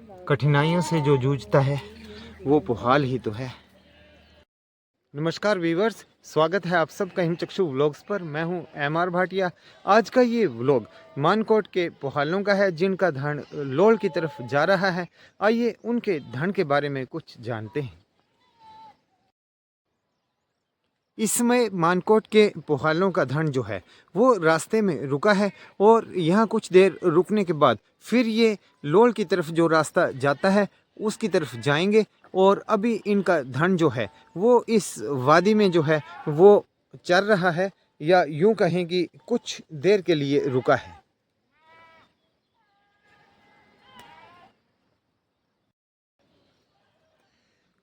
कठिनाइयों से जो जूझता है वो पुहाल ही तो है। नमस्कार वीवर्स, स्वागत है आप सबका हिमचक्षु व्लॉग्स पर। मैं हूं एम.आर. भाटिया। आज का ये व्लॉग मानकोट के पुहालों का है जिनका धन लोल की तरफ जा रहा है। आइए उनके धन के बारे में कुछ जानते हैं। इस समय मानकोट के पुहालों का धन जो है वो रास्ते में रुका है और यहाँ कुछ देर रुकने के बाद फिर ये लोल की तरफ जो रास्ता जाता है उसकी तरफ जाएंगे। और अभी इनका धन जो है वो इस वादी में जो है वो चल रहा है, या यूं कहें कि कुछ देर के लिए रुका है।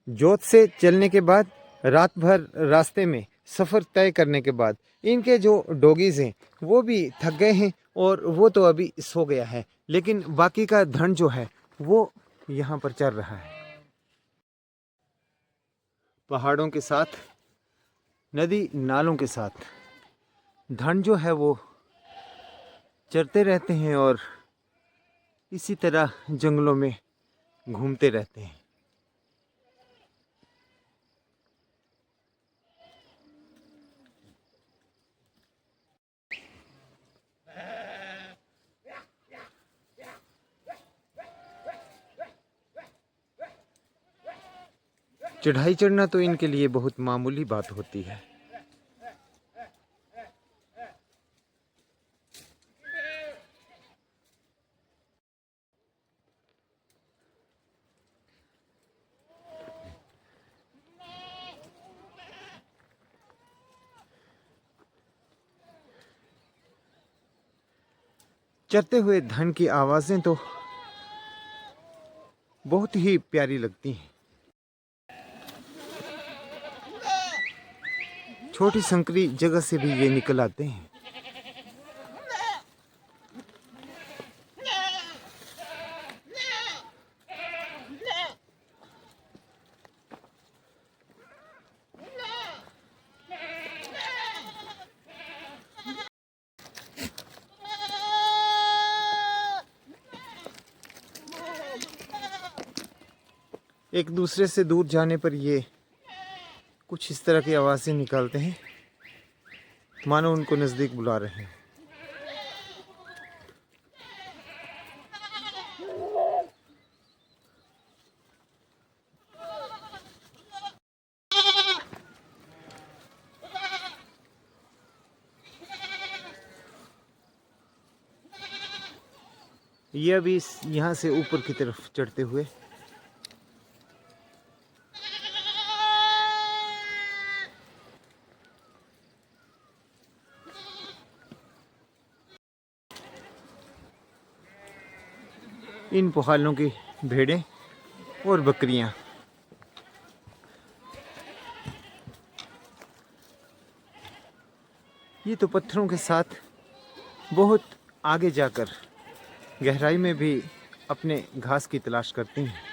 जोत से चलने के बाद रात भर रास्ते में सफ़र तय करने के बाद इनके जो डॉगीज हैं वो भी थक गए हैं और वो तो अभी सो गया है, लेकिन बाकी का धन जो है वो यहाँ पर चल रहा है। पहाड़ों के साथ, नदी नालों के साथ धन जो है वो चरते रहते हैं और इसी तरह जंगलों में घूमते रहते हैं। चढ़ाई चढ़ना तो इनके लिए बहुत मामूली बात होती है। चरते हुए धन की आवाज़ें तो बहुत ही प्यारी लगती हैं। छोटी संकरी जगह से भी ये निकल आते हैं। एक दूसरे से दूर जाने पर ये कुछ इस तरह की आवाज़ें निकालते हैं, मानो उनको नज़दीक बुला रहे हैं। ये अभी यहाँ से ऊपर की तरफ चढ़ते हुए इन पुहालों की भेड़ें और बकरियां ये तो पत्थरों के साथ बहुत आगे जाकर गहराई में भी अपने घास की तलाश करती हैं।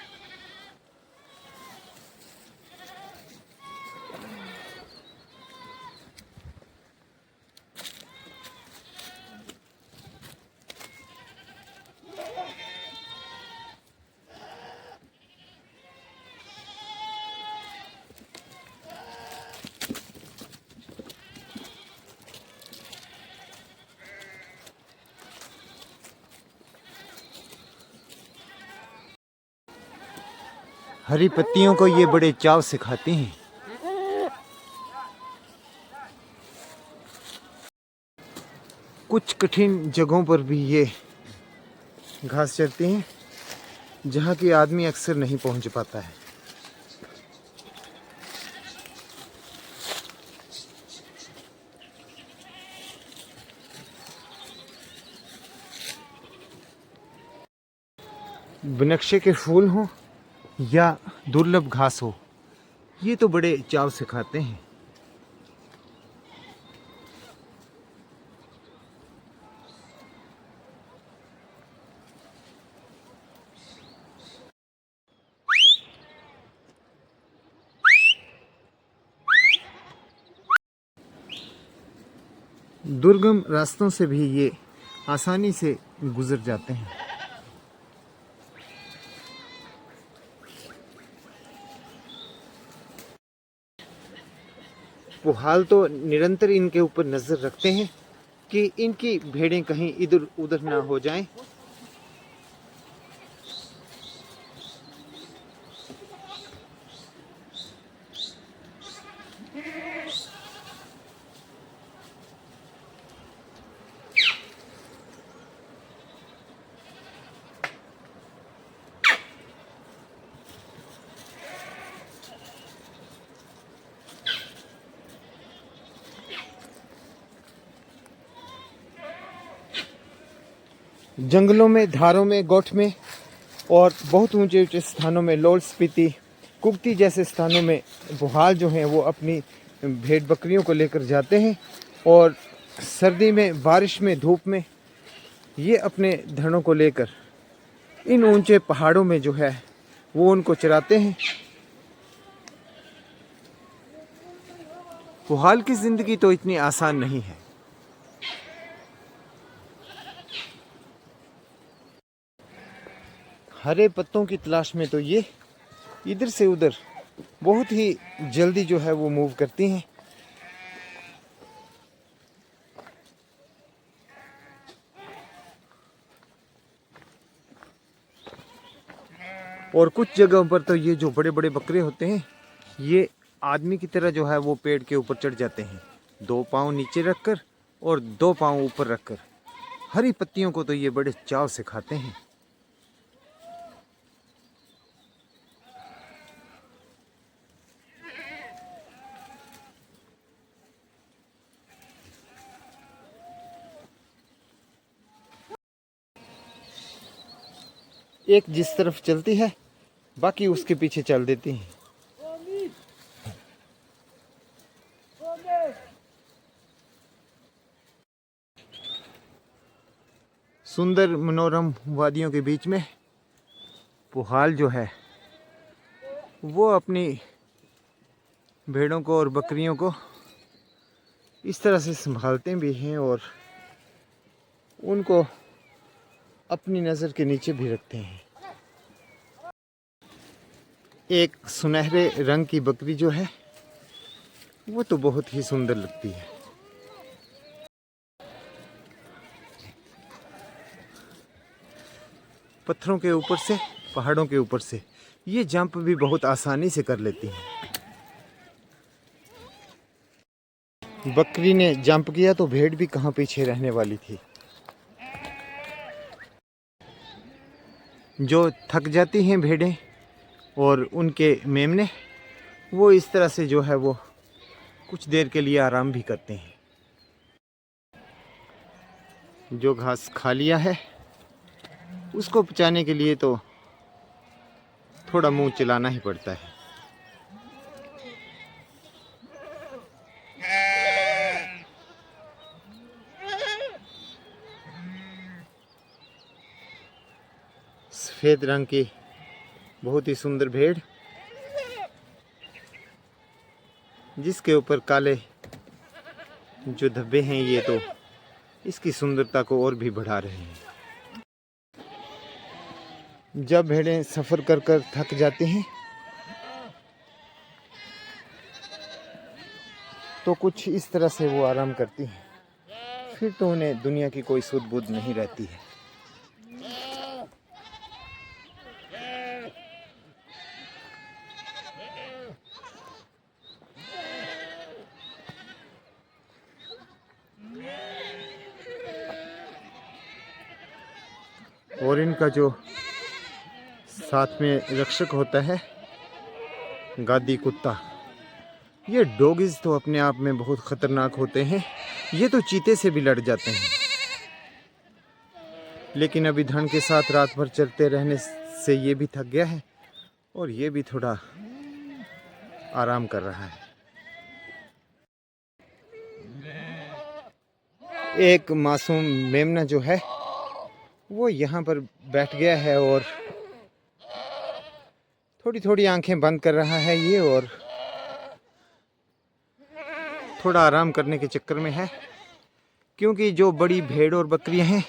हरी पत्तियों को ये बड़े चाव से खाती हैं। कुछ कठिन जगहों पर भी ये घास चरती हैं जहाँ की आदमी अक्सर नहीं पहुँच पाता है। बनक्शे के फूल हों या दुर्लभ घास हो, ये तो बड़े चाव से खाते हैं। दुर्गम रास्तों से भी ये आसानी से गुजर जाते हैं। पुहाल तो निरंतर इनके ऊपर नज़र रखते हैं कि इनकी भेड़ें कहीं इधर उधर ना हो जाएं। जंगलों में, धारों में, गोठ में और बहुत ऊंचे ऊंचे स्थानों में, लाहौल स्पीति, कुक्ति जैसे स्थानों में पुहाल जो हैं वो अपनी भेड़ बकरियों को लेकर जाते हैं और सर्दी में, बारिश में, धूप में ये अपने धनों को लेकर इन ऊंचे पहाड़ों में जो है वो उनको चराते हैं। पुहाल की ज़िंदगी तो इतनी आसान नहीं है। हरे पत्तों की तलाश में तो ये इधर से उधर बहुत ही जल्दी जो है वो मूव करती हैं। और कुछ जगहों पर तो ये जो बड़े बड़े बकरे होते हैं ये आदमी की तरह जो है वो पेड़ के ऊपर चढ़ जाते हैं, 2 पाँव नीचे रखकर और 2 पाँव ऊपर रखकर। हरी पत्तियों को तो ये बड़े चाव से खाते हैं। एक जिस तरफ चलती है बाकी उसके पीछे चल देती हैं। सुंदर मनोरम वादियों के बीच में पुहाल जो है वो अपनी भेड़ों को और बकरियों को इस तरह से संभालते भी हैं और उनको अपनी नज़र के नीचे भी रखते हैं। एक सुनहरे रंग की बकरी जो है वो तो बहुत ही सुंदर लगती है। पत्थरों के ऊपर से, पहाड़ों के ऊपर से ये जंप भी बहुत आसानी से कर लेती हैं। बकरी ने जंप किया तो भेड़ भी कहाँ पीछे रहने वाली थी। जो थक जाती हैं भेड़ें और उनके मेमने वो इस तरह से जो है वो कुछ देर के लिए आराम भी करते हैं। जो घास खा लिया है उसको पचाने के लिए तो थोड़ा मुंह चलाना ही पड़ता है। सफ़ेद रंग की बहुत ही सुंदर भेड़ जिसके ऊपर काले जो धब्बे हैं ये तो इसकी सुंदरता को और भी बढ़ा रहे हैं। जब भेड़ें सफ़र कर कर थक जाती हैं तो कुछ इस तरह से वो आराम करती हैं, फिर तो उन्हें दुनिया की कोई सुध बुध नहीं रहती है। और इनका जो साथ में रक्षक होता है गादी कुत्ता, ये डॉगिस तो अपने आप में बहुत ख़तरनाक होते हैं। ये तो चीते से भी लड़ जाते हैं, लेकिन अभी धन के साथ रात भर चलते रहने से ये भी थक गया है और ये भी थोड़ा आराम कर रहा है। एक मासूम मेमना जो है वो यहाँ पर बैठ गया है और थोड़ी थोड़ी आंखें बंद कर रहा है ये, और थोड़ा आराम करने के चक्कर में है, क्योंकि जो बड़ी भेड़ और बकरियां हैं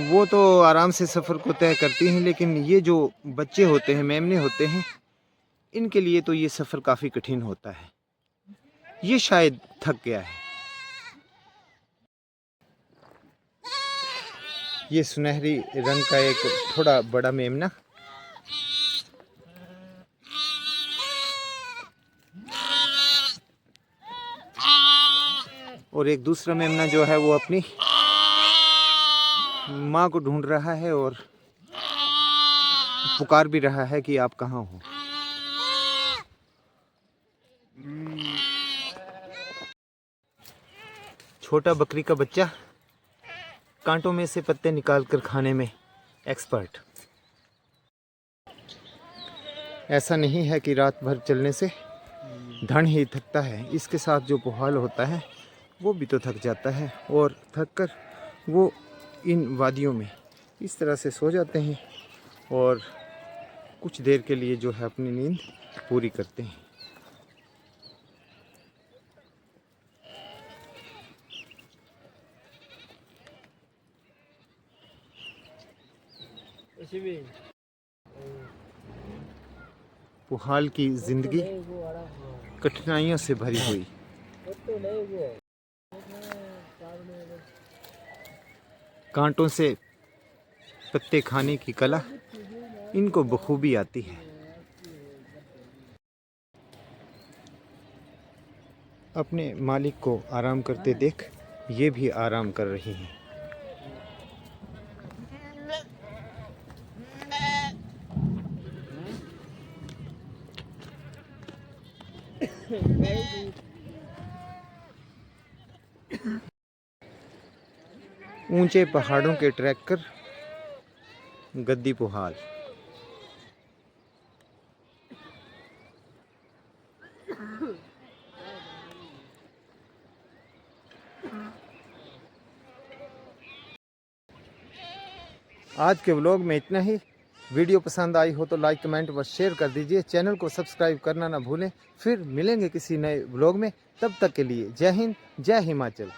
वो तो आराम से सफ़र को तय करती हैं, लेकिन ये जो बच्चे होते हैं, मेमने होते हैं, इनके लिए तो ये सफ़र काफ़ी कठिन होता है। ये शायद थक गया है। ये सुनहरी रंग का एक थोड़ा बड़ा मेमना और एक दूसरा मेमना जो है वो अपनी माँ को ढूंढ रहा है और पुकार भी रहा है कि आप कहाँ हो। छोटा बकरी का बच्चा कांटों में से पत्ते निकालकर खाने में एक्सपर्ट। ऐसा नहीं है कि रात भर चलने से धन ही थकता है, इसके साथ जो पुहाल होता है वो भी तो थक जाता है और थक कर वो इन वादियों में इस तरह से सो जाते हैं और कुछ देर के लिए जो है अपनी नींद पूरी करते हैं। पुहाल की जिंदगी कठिनाइयों से भरी हुई। कांटों से पत्ते खाने की कला इनको बखूबी आती है। अपने मालिक को आराम करते देख ये भी आराम कर रही हैं। ऊंचे पहाड़ों के ट्रैकर गद्दी पुहाल। आज के व्लॉग में इतना ही। वीडियो पसंद आई हो तो लाइक कमेंट व शेयर कर दीजिए। चैनल को सब्सक्राइब करना ना भूलें। फिर मिलेंगे किसी नए व्लॉग में, तब तक के लिए जय हिंद, जय हिमाचल।